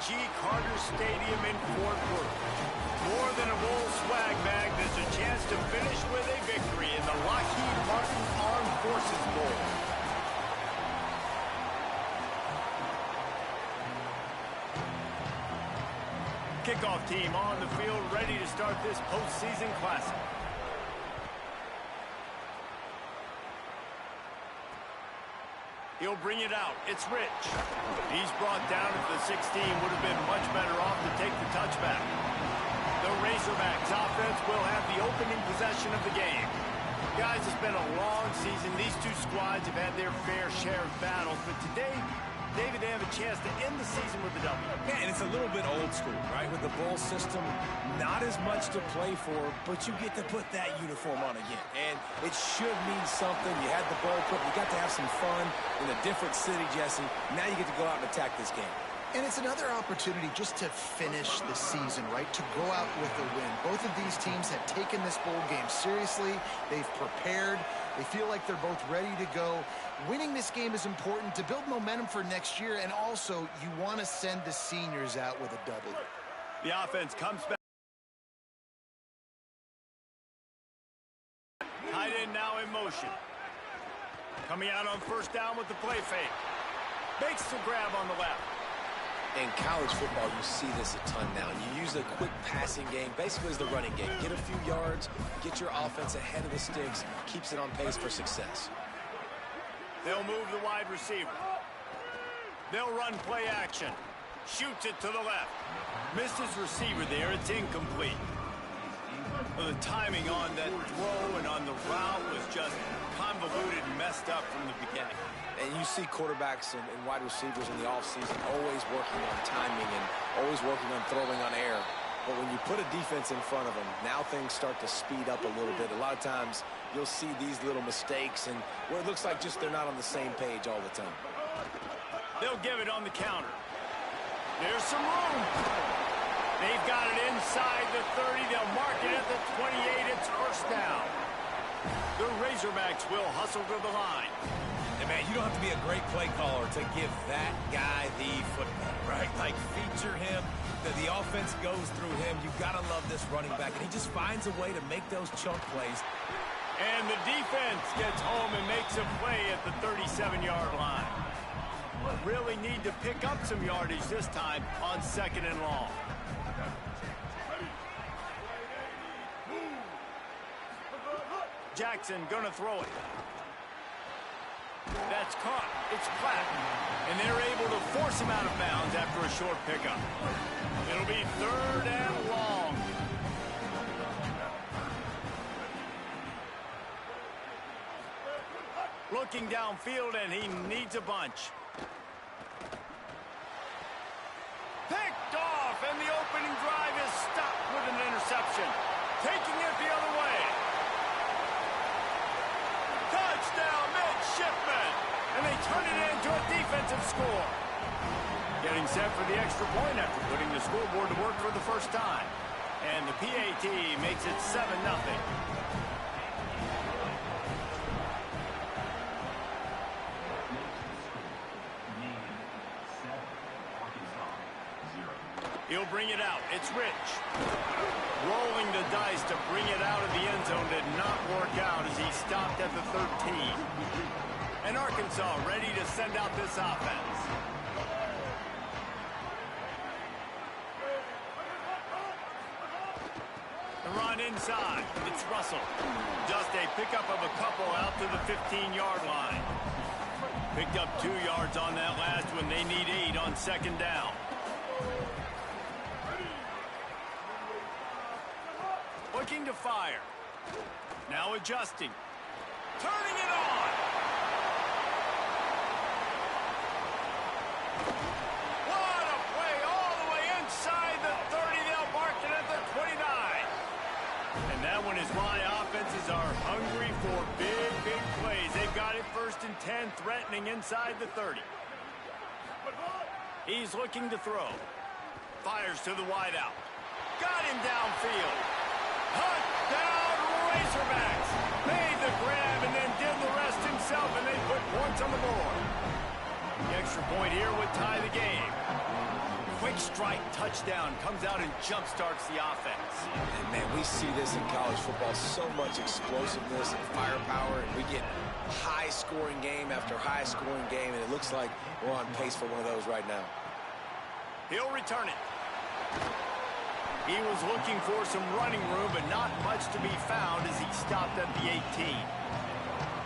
G. Carter Stadium in Fort Worth. More than a bowl swag bag, there's a chance to finish with a victory in the Lockheed Martin Armed Forces Bowl. Kickoff team on the field, ready to start this postseason classic. He'll bring it out. It's Rich. He's brought down at the 16. Would have been much better off to take the touchback. The Razorbacks offense will have the opening possession of the game. Guys, it's been a long season. These two squads have had their fair share of battles, but today, David, they have a chance to end the season with a W. Yeah, and it's a little bit old school, right? With the bowl system, not as much to play for, but you get to put that uniform on again. And it should mean something. You had the bowl put, you got to have some fun in a different city, Jesse. Now you get to go out and attack this game. And it's another opportunity just to finish the season, right? To go out with a win. Both of these teams have taken this bowl game seriously. They've prepared. They feel like they're both ready to go. Winning this game is important to build momentum for next year, and also you want to send the seniors out with a W. The offense comes back. Tight end now in motion. Coming out on first down with the play fake. Makes the grab on the left. In college football, you see this a ton now. You use a quick passing game, basically as the running game. Get a few yards, get your offense ahead of the sticks, keeps it on pace for success. They'll move the wide receiver. They'll run play action. Shoots it to the left. Missed his receiver there. It's incomplete. Well, the timing on that throw and on the route was just convoluted and messed up from the beginning. And you see quarterbacks and wide receivers in the offseason always working on timing and always working on throwing on air. But when you put a defense in front of them, now things start to speed up a little bit. A lot of times you'll see these little mistakes and where it looks like just they're not on the same page all the time. They'll give it on the counter. There's some room. They've got it inside the 30. They'll mark it at the 28. It's first down. The Razorbacks will hustle to the line. And man, you don't have to be a great play caller to give that guy the football, right? Like, feature him. The offense goes through him. You've got to love this running back. And he just finds a way to make those chunk plays. And the defense gets home and makes a play at the 37-yard line. Really need to pick up some yardage this time on second and long. Jackson gonna throw it. That's caught. It's flat. And they're able to force him out of bounds after a short pickup. It'll be third and long. Looking downfield, and he needs a bunch. Picked off, and the opening drive is stopped with an interception. Taking it the other way. Touchdown, midshipman! And they turn it into a defensive score. Getting set for the extra point after putting the scoreboard to work for the first time. And the PAT makes it 7-0. He'll bring it out. It's Rich. Rolling the dice to bring it out of the end zone did not work out as he stopped at the 13. And Arkansas ready to send out this offense. The run inside. It's Russell. Just a pickup of a couple out to the 15-yard line. Picked up 2 yards on that last one. They need 8 on second down. Looking to fire. Now adjusting. Turning it on. What a play all the way inside the 30. They'll mark it at the 29. And that one is why offenses are hungry for big, big plays. They've got it first and 10, threatening inside the 30. He's looking to throw. Fires to the wideout. Got him downfield. Touchdown, Razorbacks. Made the grab and then did the rest himself, and they put points on the board. The extra point here would tie the game. quick strike touchdown comes out and jump-starts the offense. And, man, we see this in college football, so much explosiveness and firepower, and we get high-scoring game after high-scoring game, and it looks like we're on pace for one of those right now. He'll return it. He was looking for some running room, but not much to be found as he stopped at the 18.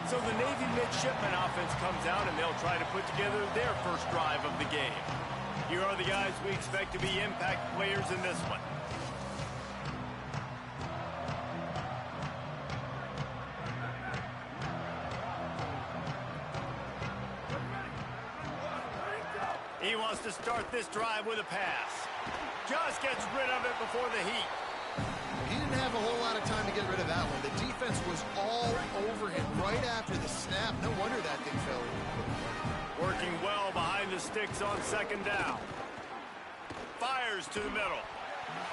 So the Navy midshipman offense comes out, and they'll try to put together their first drive of the game. Here are the guys we expect to be impact players in this one. He wants to start this drive with a pass. Just gets rid of it before the heat. He didn't have a whole lot of time to get rid of that one. The defense was all over him right after the snap. No wonder that thing fell. Working well behind the sticks on second down. Fires to the middle.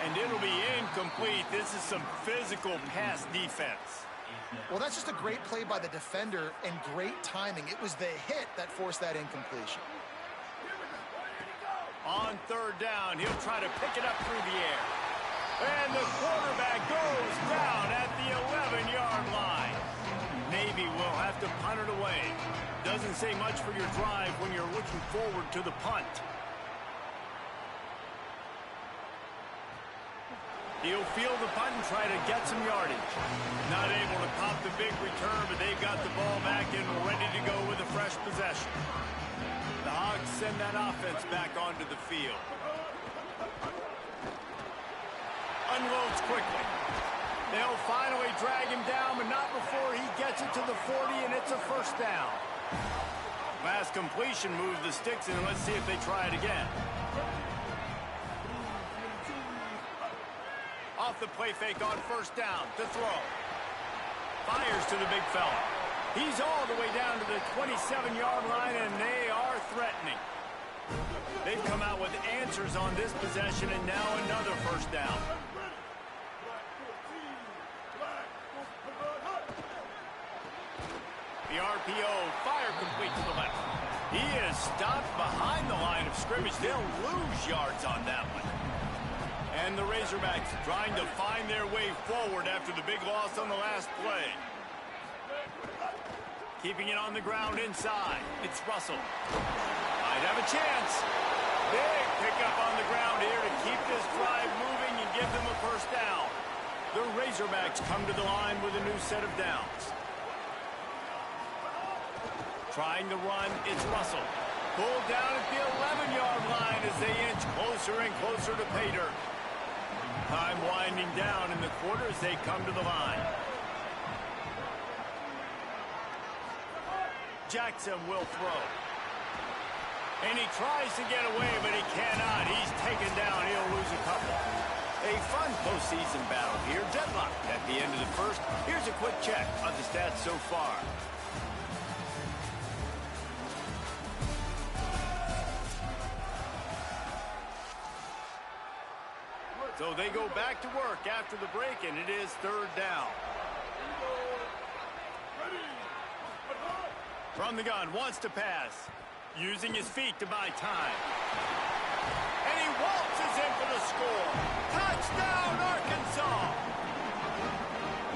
And it'll be incomplete. This is some physical pass defense. Well, that's just a great play by the defender and great timing. It was the hit that forced that incompletion. On third down, he'll try to pick it up through the air. And the quarterback goes down at the 11-yard line. Navy will have to punt it away. Doesn't say much for your drive when you're looking forward to the punt. He'll field the punt and try to get some yardage. Not able to pop the big return, but they've got the ball back and ready to go with a fresh possession. The Hogs send that offense back onto the field. Unloads quickly. They'll finally drag him down, but not before he gets it to the 40, and it's a first down. Last completion moved the sticks, and let's see if they try it again. Off the play fake on first down to throw. Fires to the big fella. He's all the way down to the 27-yard line, and they are threatening. They've come out with answers on this possession, and now another first down. The RPO, fire complete to the left. He is stopped behind the line of scrimmage. They'll lose yards on that one. And the Razorbacks trying to find their way forward after the big loss on the last play. Keeping it on the ground inside. It's Russell. Might have a chance. Big pickup on the ground here to keep this drive moving and give them a first down. The Razorbacks come to the line with a new set of downs. Trying to run, it's Russell. Pulled down at the 11-yard line as they inch closer and closer to pay dirt. Time winding down in the quarter as they come to the line. Jackson will throw. And he tries to get away, but he cannot. He's taken down. He'll lose a couple. A fun postseason battle here. Deadlocked at the end of the first. Here's a quick check on the stats so far. So they go back to work after the break, and it is third down. From the gun, wants to pass. Using his feet to buy time. And he waltzes in for the score. Touchdown, Arkansas!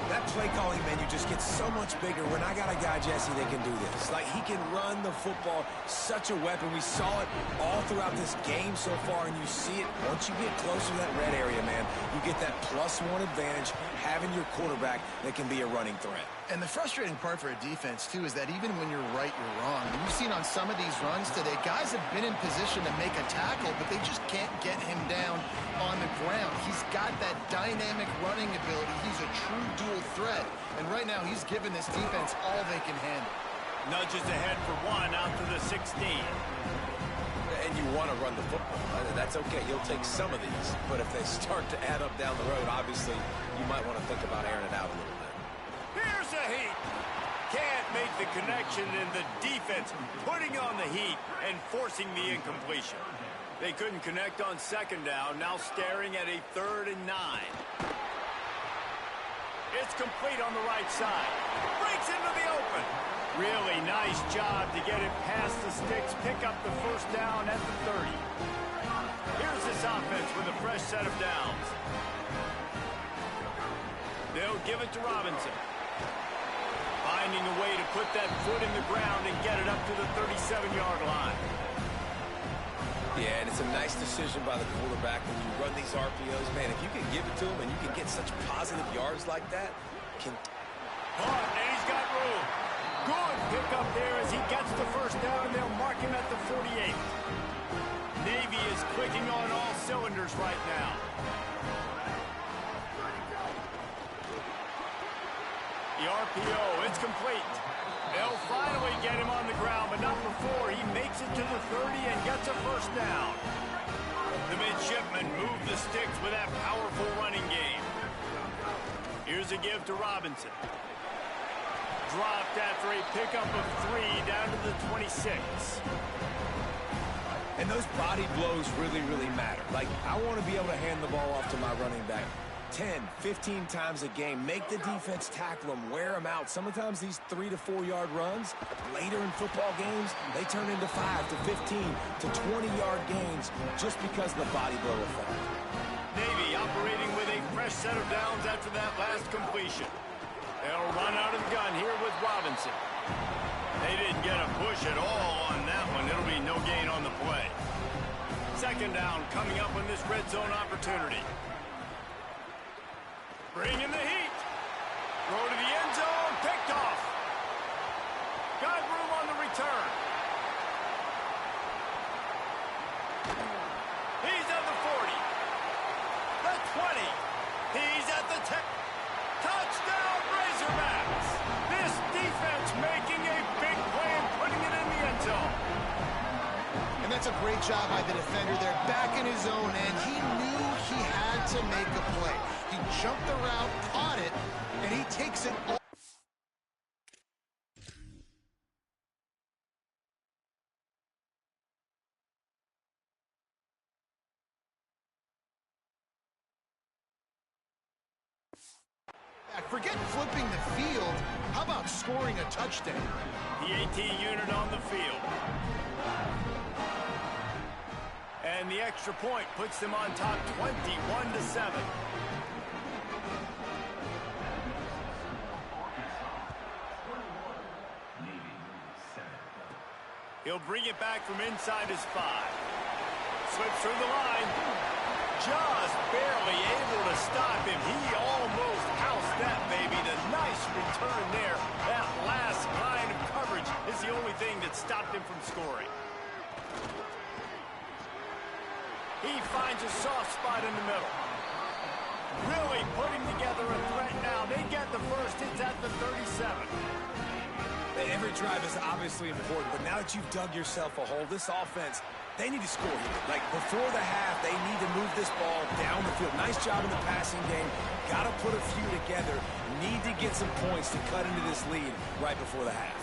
That play calling menu just gets so much bigger when I got a guy, Jesse, that can do this. Like, he can run the football, such a weapon. We saw it all throughout this game so far, and you see it once you get closer to that red area, man. You get that +1 advantage having your quarterback that can be a running threat. And the frustrating part for a defense, too, is that even when you're right, you're wrong. And you've seen on some of these runs today, guys have been in position to make a tackle, but they just can't get him down on the ground. He's got that dynamic running ability. He's a true dual threat. And right now, he's given this defense all they can handle. Nudges ahead for one out to the 16. And you want to run the football. That's okay. You'll take some of these. But if they start to add up down the road, obviously, you might want to think about airing it out a little bit. Here's a heat. Can't make the connection, and the defense putting on the heat and forcing the incompletion. They couldn't connect on second down, now staring at a 3rd and 9. It's complete on the right side. Breaks into the open. Really nice job to get it past the sticks, pick up the first down at the 30. Here's this offense with a fresh set of downs. They'll give it to Robinson. Finding a way to put that foot in the ground and get it up to the 37-yard line. Yeah, and it's a nice decision by the quarterback when you run these RPOs. Man, if you can give it to him and you can get such positive yards like that, and he's got room. Good pick up there as he gets the first down, and they'll mark him at the 48. Navy is clicking on all cylinders right now. The RPO, it's complete. They'll finally get him on the ground, but not before he makes it to the 30 and gets a first down. The midshipmen move the sticks with that powerful running game. Here's a give to Robinson. Dropped after a pickup of 3 down to the 26. And those body blows really, really matter. Like, I want to be able to hand the ball off to my running back 10, 15 times a game. Make the defense tackle them, wear them out. Sometimes these 3 to 4 yard runs, later in football games, they turn into 5 to 15 to 20-yard gains just because of the body blow effect. Navy operating with a fresh set of downs after that last completion. They'll run out of the gun here with Robinson. They didn't get a push at all on that one. It'll be no gain on the play. Second down coming up on this red zone opportunity. Bring in the heat. Throw to the end zone. Picked off. Got room on the return. He's at the 40. The 20. He's at the 10. Touchdown, Razorbacks. This defense making a big play and putting it in the end zone. And that's a great job by the defender there, back in his own end. He knew he had to make a play. He jumped the route, caught it, and he takes it all. Forget flipping the field. How about scoring a touchdown? The AT unit on the field. And the extra point puts them on top 21-7. He'll bring it back from inside his 5. Slips through the line. Just barely able to stop him. He almost housed that baby. The nice return there. That last line of coverage is the only thing that stopped him from scoring. He finds a soft spot in the middle. Really putting together a threat now. They get the first. It's at the 37. Every drive is obviously important, but now that you've dug yourself a hole, this offense, they need to score here. Like, before the half, they need to move this ball down the field. Nice job in the passing game. Got to put a few together. Need to get some points to cut into this lead right before the half.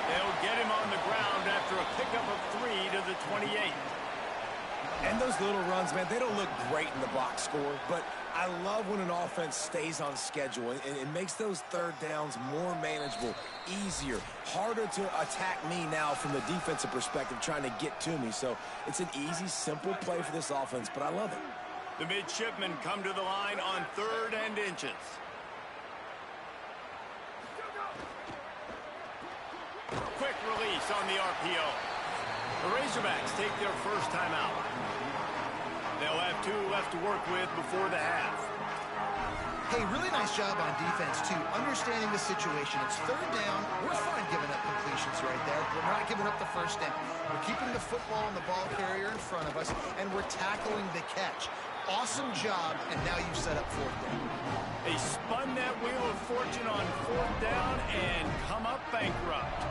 They'll get him on the ground after a pickup of 3 to the 28. And those little runs, man, they don't look great in the box score, but I love when an offense stays on schedule and it makes those third downs more manageable, easier, harder to attack me now from the defensive perspective trying to get to me. So it's an easy, simple play for this offense, but I love it. The midshipmen come to the line on 3rd and inches. Quick release on the RPO. The Razorbacks take their first time out. They'll have 2 left to work with before the half. Hey, really nice job on defense, too. Understanding the situation. It's 3rd down. We're fine giving up completions right there. We're not giving up the first down. We're keeping the football and the ball carrier in front of us, and we're tackling the catch. Awesome job, and now you've set up 4th down. They spun that wheel of fortune on 4th down and come up bankrupt.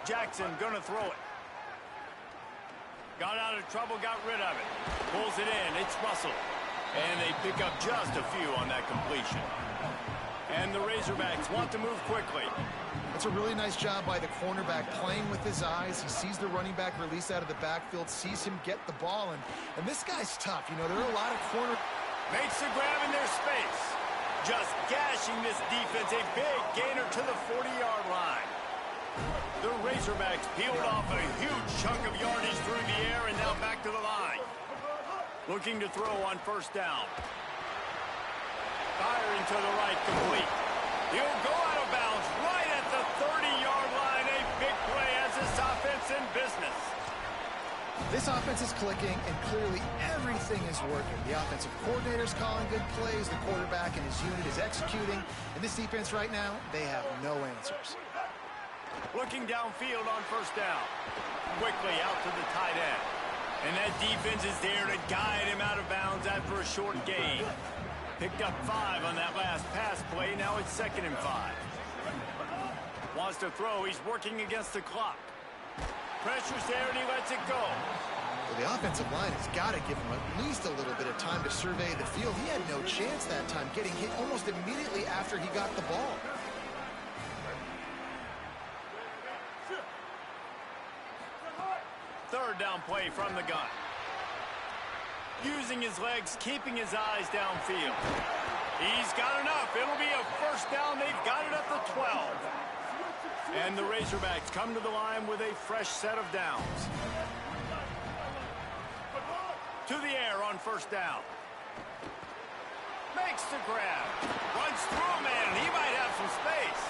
Jackson gonna throw it. Got out of trouble, got rid of it. Pulls it in, it's Russell. And they pick up just a few on that completion. And the Razorbacks want to move quickly. It's a really nice job by the cornerback playing with his eyes. He sees the running back release out of the backfield, sees him get the ball, and this guy's tough. You know, there are a lot of corner... Makes the grab in their space. Just gashing this defense, a big gainer to the 40-yard line. The Razorbacks peeled off a huge chunk of yardage through the air and now back to the line. Looking to throw on first down. Firing to the right, complete. He'll go out of bounds right at the 30-yard line. A big play as this offense in business. This offense is clicking, and clearly everything is working. The offensive coordinator's calling good plays. The quarterback and his unit is executing. And this defense right now, they have no answers. Looking downfield on first down. Quickly out to the tight end. And that defense is there to guide him out of bounds after a short gain. Picked up 5 on that last pass play. Now it's 2nd and 5. Wants to throw. He's working against the clock. Pressure's there, and he lets it go. Well, the offensive line has got to give him at least a little bit of time to survey the field. He had no chance that time, getting hit almost immediately after he got the ball. Third down play from the gun. Using his legs, keeping his eyes downfield. He's got enough. It'll be a first down. They've got it at the 12. And the Razorbacks come to the line with a fresh set of downs. To the air on first down. Makes the grab. Runs through a man. He might have some space.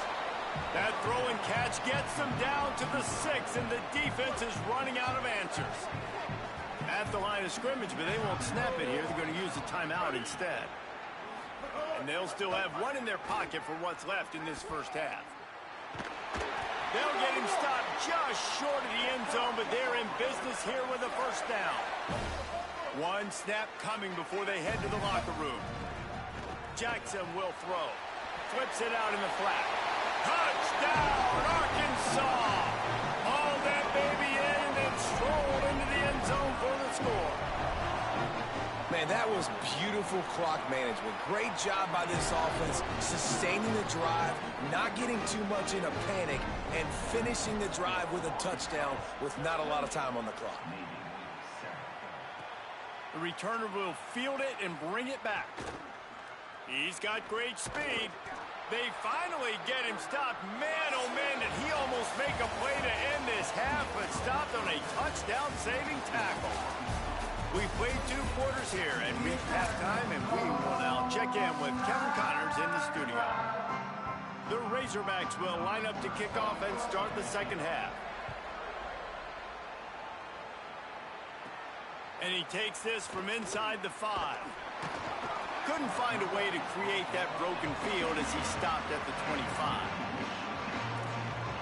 That throw and catch gets them down to the 6, and the defense is running out of answers. At the line of scrimmage, but they won't snap it here. They're going to use the timeout instead. And they'll still have one in their pocket for what's left in this first half. They'll get him stopped just short of the end zone, but they're in business here with a first down. One snap coming before they head to the locker room. Jackson will throw. Flips it out in the flat. Touchdown, Arkansas! Hauled that baby in and then strolled into the end zone for the score. Man, that was beautiful clock management. Great job by this offense, sustaining the drive, not getting too much in a panic, and finishing the drive with a touchdown with not a lot of time on the clock. The returner will field it and bring it back. He's got great speed. They finally get him stopped. Man, oh man, did he almost make a play to end this half, but stopped on a touchdown-saving tackle. We played 2 quarters here and reached halftime, and we will now check in with Kevin Connors in the studio. The Razorbacks will line up to kick off and start the second half. And he takes this from inside the 5. Couldn't find a way to create that broken field as he stopped at the 25.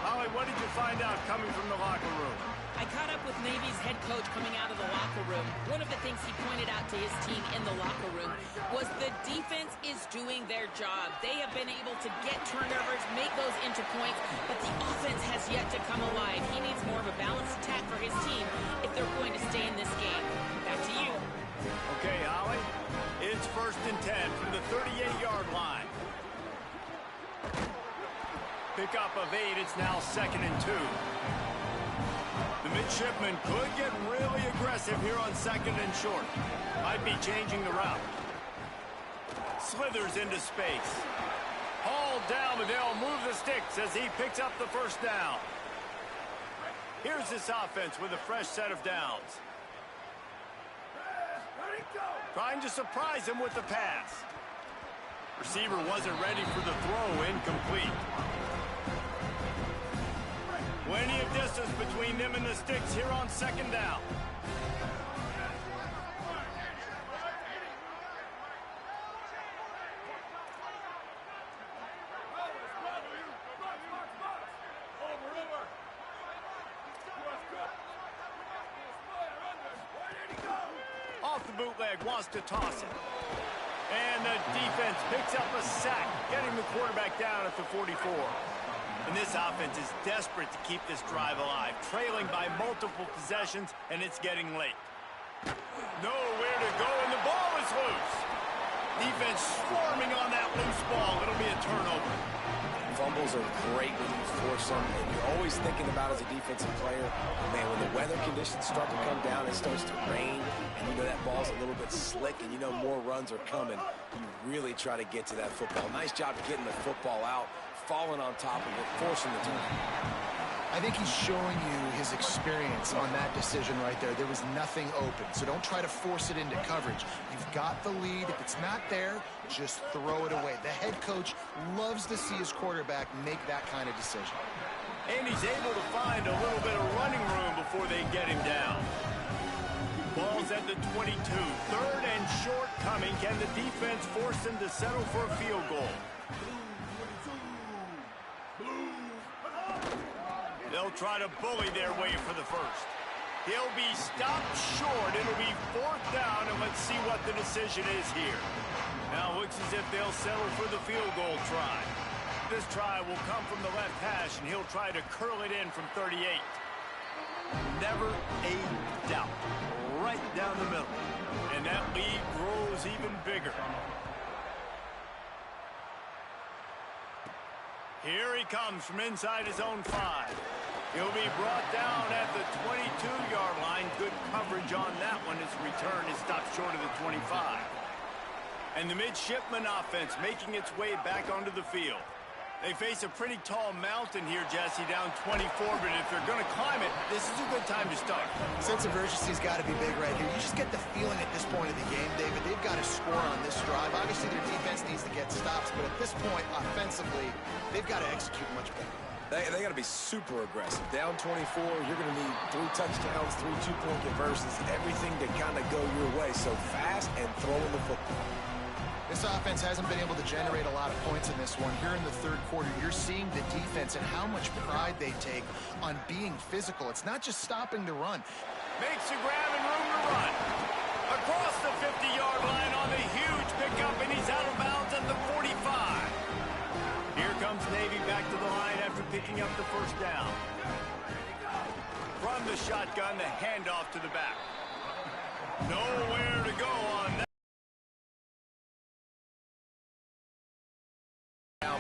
Holly, what did you find out coming from the locker room? I caught up with Navy's head coach coming out of the locker room. One of the things he pointed out to his team in the locker room was the defense is doing their job. They have been able to get turnovers, make those into points, but the offense has yet to come alive. He needs more of a balanced attack for his team if they're going to stay in this game. Back to you. Okay, Holly. It's 1st and 10 from the 38-yard line. Pickup of 8. It's now 2nd and 2. The midshipman could get really aggressive here on 2nd and short. Might be changing the route. Slithers into space. Hauled down, but they'll move the sticks as he picks up the first down. Here's this offense with a fresh set of downs. Trying to surprise him with the pass. Receiver wasn't ready for the throw. Incomplete. Plenty of distance between them and the sticks here on 2nd down. Off the bootleg, wants to toss it. And the defense picks up a sack, getting the quarterback down at the 44. And this offense is desperate to keep this drive alive, trailing by multiple possessions, and it's getting late. Nowhere to go, and the ball is loose. Defense swarming on that loose ball. It'll be a turnover. Fumbles are great when you force them, and you're always thinking about as a defensive player, man, when the weather conditions start to come down, it starts to rain, and you know that ball's a little bit slick, and you know more runs are coming. You really try to get to that football. Nice job getting the football out, falling on top of it, forcing the turnover. I think he's showing you his experience on that decision right there. There was nothing open, so don't try to force it into coverage. You've got the lead. If it's not there, just throw it away. The head coach loves to see his quarterback make that kind of decision. And he's able to find a little bit of running room before they get him down. Ball's at the 22. Third and short coming. Can the defense force them to settle for a field goal? They'll try to bully their way for the first. He'll be stopped short. It'll be fourth down, and let's see what the decision is here. Now it looks as if they'll settle for the field goal try. This try will come from the left hash, and he'll try to curl it in from 38. Never a doubt. Right down the middle. And that lead grows even bigger. Here he comes from inside his own 5. He'll be brought down at the 22-yard line. Good coverage on that one. His return is stopped short of the 25. And the midshipman offense making its way back onto the field. They face a pretty tall mountain here, Jesse, down 24, but if they're going to climb it, this is a good time to start. Sense of urgency's got to be big right here. You just get the feeling at this point of the game, David, they've got to score on this drive. Obviously, their defense needs to get stops, but at this point, offensively, they've got to execute much better. They got to be super aggressive. Down 24, you're going to need 3 touchdowns, 3 two-point conversions, everything to kind of go your way. So fast and throwing the football. This offense hasn't been able to generate a lot of points in this one. Here in the third quarter, you're seeing the defense and how much pride they take on being physical. It's not just stopping the run. Makes a grab and room to run. Across the 50-yard line on the huge pickup, and he's out of bounds at the 45. Here comes Navy back to the line after picking up the first down. From the shotgun, the handoff to the back. Nowhere to go on that.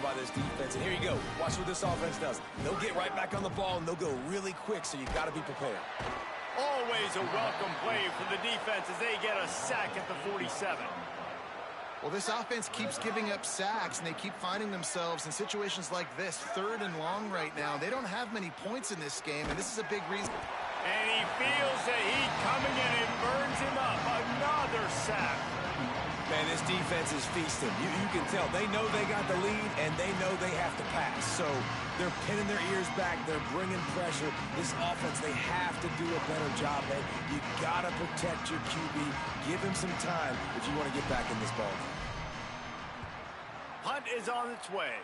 By this defense, and here you go. Watch what this offense does. They'll get right back on the ball, and they'll go really quick, so you've got to be prepared. Always a welcome play for the defense as they get a sack at the 47. Well, this offense keeps giving up sacks, and they keep finding themselves in situations like this. 3rd and long right now. They don't have many points in this game, and this is a big reason. And he feels the heat coming in and burns him up. Another sack. Man, this defense is feasting. You can tell. They know they got the lead, and they know they have to pass. So they're pinning their ears back. They're bringing pressure. This offense, they have to do a better job. You got to protect your QB. Give him some time if you want to get back in this ball. Hunt is on its way.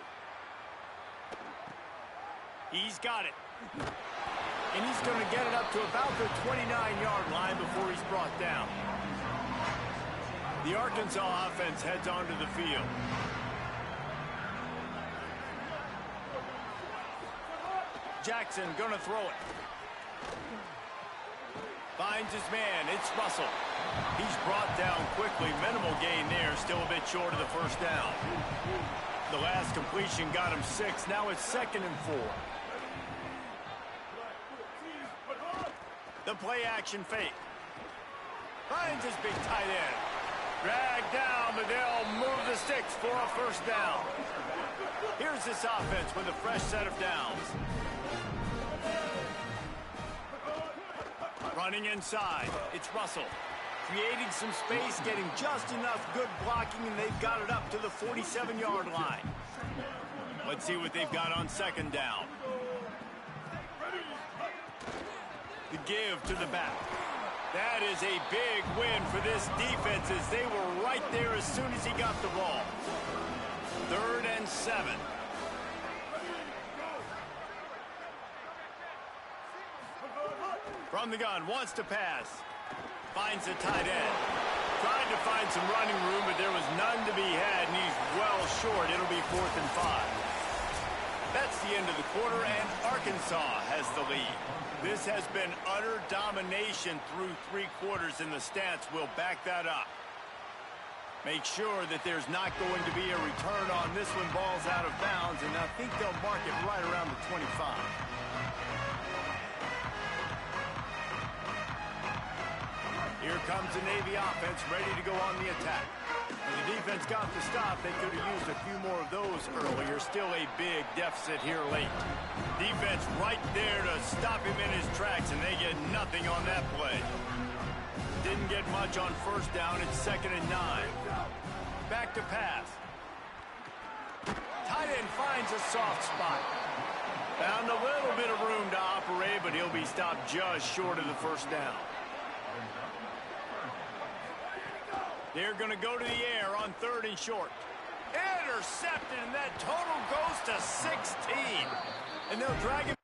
He's got it. And he's going to get it up to about the 29-yard line before he's brought down. The Arkansas offense heads onto the field. Jackson gonna throw it. Finds his man. It's Russell. He's brought down quickly. Minimal gain there. Still a bit short of the first down. The last completion got him 6. Now it's 2nd and 4. The play action fake. Finds his big tight end. Dragged down, but they'll move the sticks for a first down. Here's this offense with a fresh set of downs. Running inside, it's Russell. Creating some space, getting just enough good blocking, and they've got it up to the 47-yard line. Let's see what they've got on 2nd down. The give to the back. That is a big win for this defense as they were right there as soon as he got the ball. 3rd and 7. From the gun, wants to pass. Finds the tight end. Tried to find some running room, but there was none to be had, and he's well short. It'll be 4th and 5. That's the end of the quarter, and Arkansas has the lead. This has been utter domination through 3 quarters, and the stats will back that up. Make sure that there's not going to be a return on this when ball's out of bounds, and I think they'll mark it right around the 25. Here comes the Navy offense ready to go on the attack. When the defense got the stop, they could have used a few more of those earlier. Still a big deficit here late. Defense right there to stop him in his tracks, and they get nothing on that play. Didn't get much on first down. It's 2nd and 9. Back to pass. Tight end finds a soft spot. Found a little bit of room to operate, but he'll be stopped just short of the first down. They're going to go to the air on 3rd and short. Intercepted, and that total goes to 16. And they'll drag him.